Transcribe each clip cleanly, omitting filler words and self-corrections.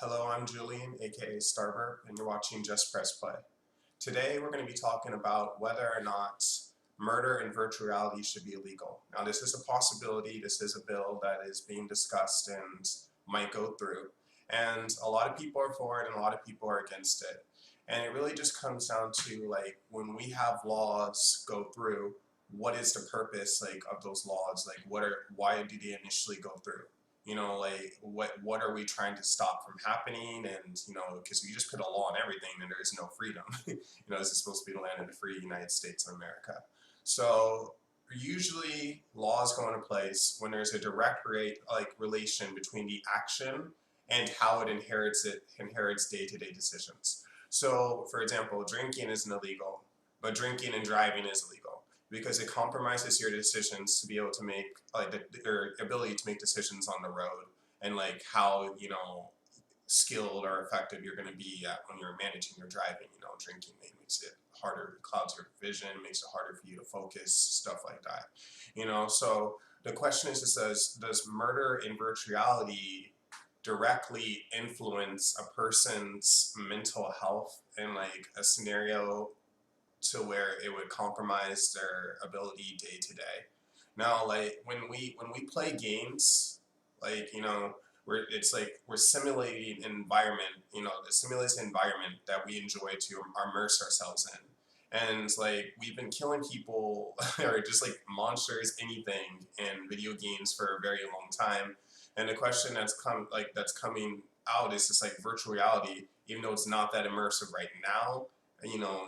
Hello, I'm Julian, aka Starburp, and you're watching Just Press Play. Today we're going to be talking about whether or not murder in virtual reality should be illegal. Now, this is a possibility, this is a bill that is being discussed and might go through. And a lot of people are for it and a lot of people are against it. And it really just comes down to, like, when we have laws go through, what is the purpose, like, of those laws? Like, why do they initially go through? Like, what are we trying to stop from happening? And because we just put a law on everything, then there is no freedom. This is supposed to be the land of the free United States of America. So usually laws go into place when there's a direct relation between the action and how it inherits day-to-day decisions. So, for example, drinking isn't illegal, but drinking and driving is illegal because it compromises your decisions to be able to make, like, your ability to make decisions on the road, and like how skilled or effective you're going to be at when you're managing your driving. Drinking makes it harder, clouds your vision, makes it harder for you to focus, stuff like that. So the question is, does murder in virtual reality directly influence a person's mental health in, like, a scenario to where it would compromise their ability day to day? Now, like, when we play games, like, it's like we're simulating an environment, the simulated environment that we enjoy to immerse ourselves in. And, like, we've been killing people or just like monsters, anything, in video games for a very long time. And the question that's coming out is just, like, virtual reality, even though it's not that immersive right now,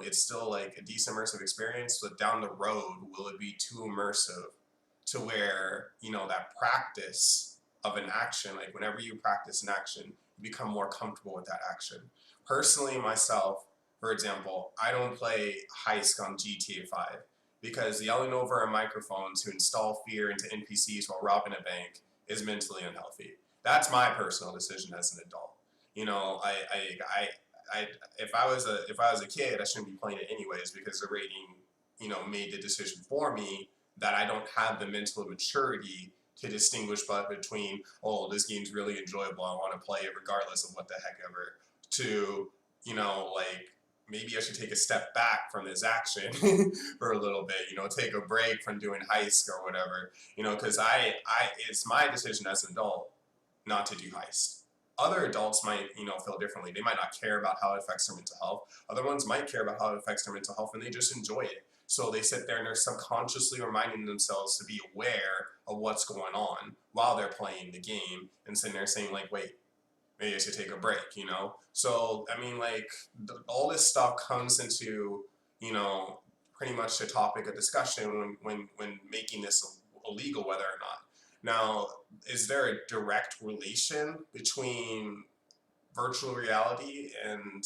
it's still like a decent immersive experience, but down the road, will it be too immersive to where, that practice of an action, like whenever you practice an action, you become more comfortable with that action. Personally, myself, for example, I don't play Heist on GTA 5 because yelling over a microphone to install fear into NPCs while robbing a bank is mentally unhealthy. That's my personal decision as an adult. I if I was a kid, I shouldn't be playing it anyways because the rating, made the decision for me that I don't have the mental maturity to distinguish between, oh, this game's really enjoyable, I want to play it regardless of what the heck ever, to, like, maybe I should take a step back from this action for a little bit, take a break from doing heist or whatever, because it's my decision as an adult not to do heist. Other adults might, feel differently. They might not care about how it affects their mental health. Other ones might care about how it affects their mental health, and they just enjoy it. So they sit there and they're subconsciously reminding themselves to be aware of what's going on while they're playing the game, and sitting there saying, like, wait, maybe I should take a break. So, I mean, like, all this stuff comes into, pretty much the topic of discussion when making this illegal, whether or not. Now, is there a direct relation between virtual reality and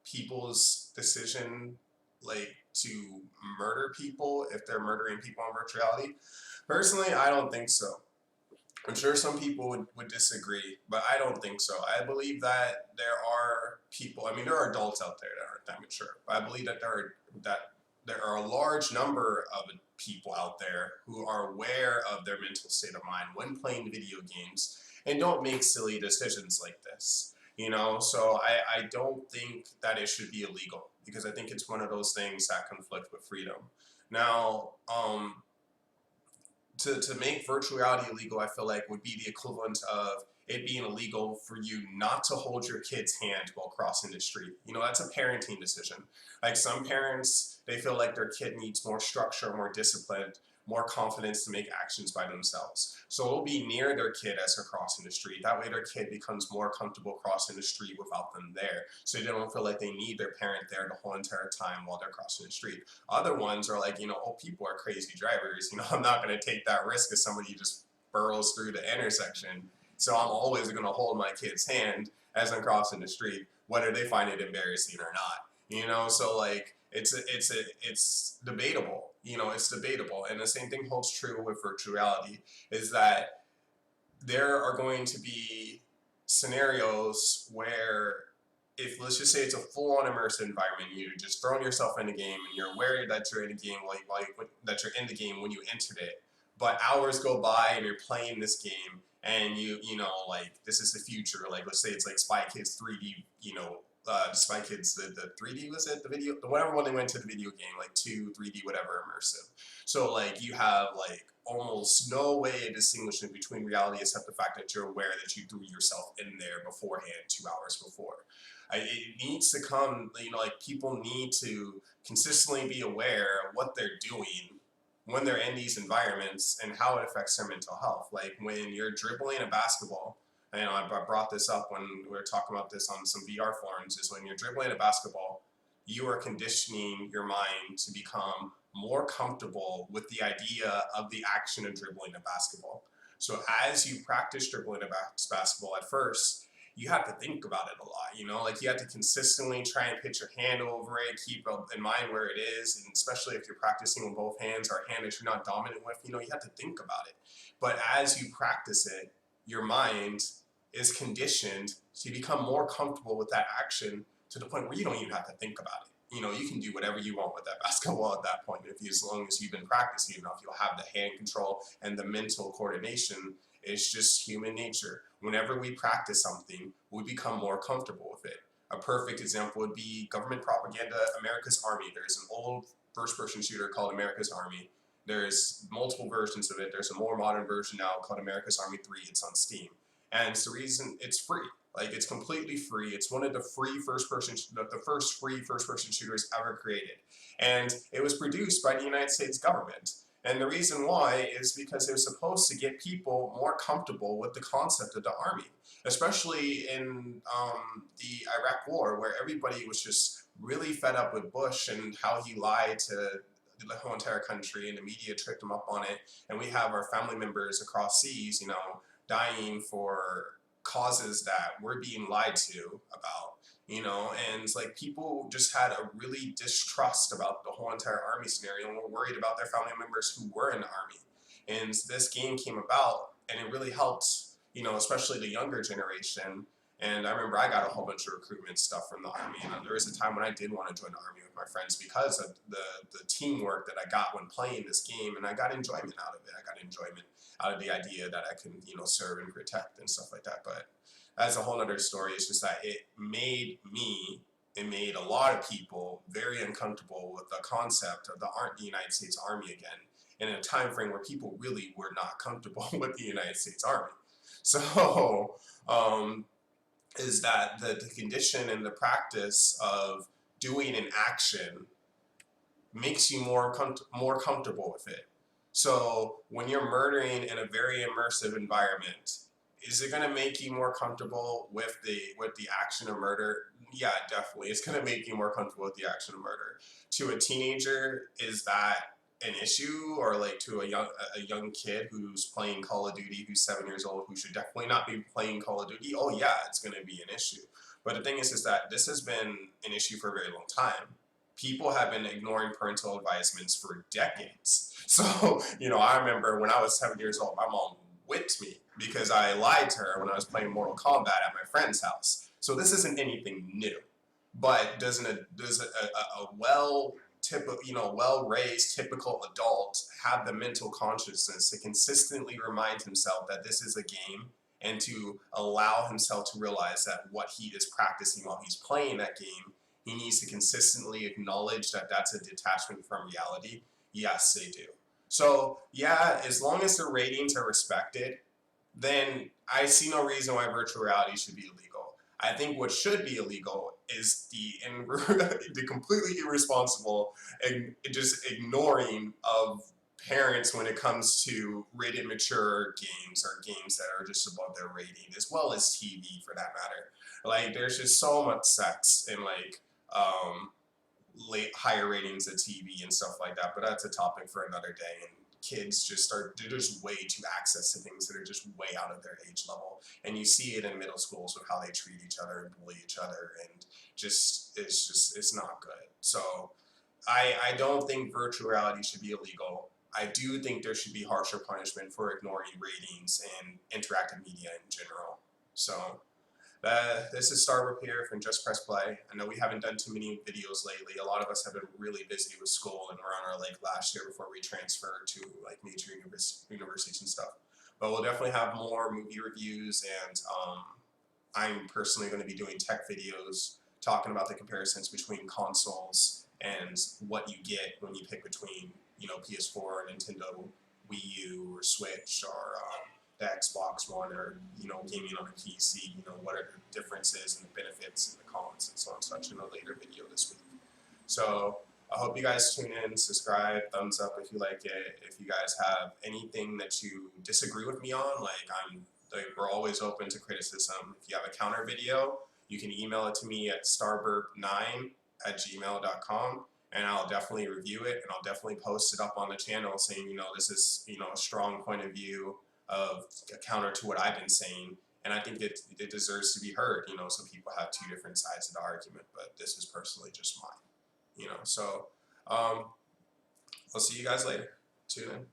people's decision, like, to murder people if they're murdering people in virtual reality? Personally, I don't think so. I'm sure some people would disagree, but I don't think so. I believe that there are people, I mean, there are adults out there that aren't that mature, but I believe that there are a large number of people out there who are aware of their mental state of mind when playing video games and don't make silly decisions like this. So I don't think that it should be illegal because I think it's one of those things that conflict with freedom. Now, to make virtual reality illegal, I feel like would be the equivalent of it being illegal for you not to hold your kid's hand while crossing the street. That's a parenting decision. Like, some parents, they feel like their kid needs more structure, more discipline, more confidence to make actions by themselves. So it'll be near their kid as they're crossing the street. That way their kid becomes more comfortable crossing the street without them there. So they don't feel like they need their parent there the whole entire time while they're crossing the street. Other ones are like, oh, people are crazy drivers. I'm not going to take that risk if somebody just burrows through the intersection. So I'm always going to hold my kid's hand as I'm crossing the street, whether they find it embarrassing or not. So, like, it's debatable. It's debatable, and the same thing holds true with virtual reality. Is that there are going to be scenarios where, if, let's just say, it's a full-on immersive environment, you're just throwing yourself in the game and you're aware that you're in the game, that you're in the game when you entered it, but hours go by and you're playing this game and you know, like, this is the future. Like, let's say it's like Spy Kids 3D, you know, Spy Kids, the 3D, was it, the video, the whatever one they went to, the video game, like 3D whatever immersive. So like you have like almost no way of distinguishing between reality except the fact that you're aware that you threw yourself in there beforehand 2 hours before. It needs to come, you know, like people need to consistently be aware of what they're doing when they're in these environments and how it affects their mental health. Like when you're dribbling a basketball, you know, I brought this up when we were talking about this on some VR forums, is when you're dribbling a basketball, you are conditioning your mind to become more comfortable with the idea of the action of dribbling a basketball. So as you practice dribbling a basketball at first, you have to think about it a lot, you know, like you have to consistently try and put your hand over it, keep in mind where it is, and especially if you're practicing with both hands or a hand that you're not dominant with, you know, you have to think about it. But as you practice it, your mind is conditioned to become more comfortable with that action to the point where you don't even have to think about it. You know, you can do whatever you want with that basketball at that point. If you, as long as you've been practicing enough, you'll have the hand control and the mental coordination. It's just human nature. Whenever we practice something, we become more comfortable with it. A perfect example would be government propaganda, America's Army. There's an old first-person shooter called America's Army. There's multiple versions of it. There's a more modern version now called America's Army 3. It's on Steam. And it's the reason it's free. Like, it's completely free. It's one of the the first free first-person shooters ever created. And it was produced by the United States government. And the reason why is because it was supposed to get people more comfortable with the concept of the army, especially in the Iraq War, where everybody was just really fed up with Bush and how he lied to the whole entire country, and the media tricked him up on it. And we have our family members across seas, you know, dying for causes that we're being lied to about, you know, and it's like people just had a really distrust about the whole entire army scenario and were worried about their family members who were in the army. And this game came about and it really helped, you know, especially the younger generation. And I remember I got a whole bunch of recruitment stuff from the army, and there was a time when I did want to join the army with my friends because of the teamwork that I got when playing this game, and I got enjoyment out of it. I got enjoyment out of the idea that I can, you know, serve and protect and stuff like that. But that's a whole other story. It's just that it made a lot of people very uncomfortable with the concept of the United States Army again, in a time frame where people really were not comfortable with the United States Army. So, is that the condition and the practice of doing an action makes you more comfortable with it. So when you're murdering in a very immersive environment, is it going to make you more comfortable with the action of murder? Yeah, definitely. It's going to make you more comfortable with the action of murder. To a teenager, is that an issue? Or like to a young kid who's playing Call of Duty, who's 7 years old, who should definitely not be playing Call of Duty? Oh yeah, it's going to be an issue. But the thing is that this has been an issue for a very long time. People have been ignoring parental advisements for decades. So, you know, I remember when I was 7 years old, my mom whipped me because I lied to her when I was playing Mortal Kombat at my friend's house. So this isn't anything new. But does a well-raised typical adult have the mental consciousness to consistently remind himself that this is a game, and to allow himself to realize that what he is practicing while he's playing that game, he needs to consistently acknowledge that that's a detachment from reality? Yes, they do. So yeah, as long as the ratings are respected, then I see no reason why virtual reality should be illegal. I think what should be illegal is the completely irresponsible and just ignoring of parents when it comes to rated mature games, or games that are just above their rating, as well as TV for that matter. Like, there's just so much sex in like higher ratings of TV and stuff like that, but that's a topic for another day. And kids they're just way too access to things that are just way out of their age level. And you see it in middle schools with how they treat each other and bully each other, and it's not good. So I don't think virtual reality should be illegal. I do think there should be harsher punishment for ignoring ratings and interactive media in general. So this is Starbuck here from Just Press Play. I know we haven't done too many videos lately. A lot of us have been really busy with school, and we're on our last year before we transfer to like major universities and stuff. But we'll definitely have more movie reviews, and I'm personally going to be doing tech videos talking about the comparisons between consoles and what you get when you pick between, PS4, Nintendo, Wii U, or Switch, or the Xbox One, or gaming on a PC. What are the differences and the benefits and the cons and so on and such in a later video this week. So I hope you guys tune in, subscribe, thumbs up if you like it. If you guys have anything that you disagree with me on, we're always open to criticism. If you have a counter video, you can email it to me at starburp9@gmail.com, and I'll definitely review it, and I'll definitely post it up on the channel saying, this is, a strong point of view of a counter to what I've been saying. And I think it deserves to be heard, so people have two different sides of the argument, but this is personally just mine. So I'll see you guys later. Tune in.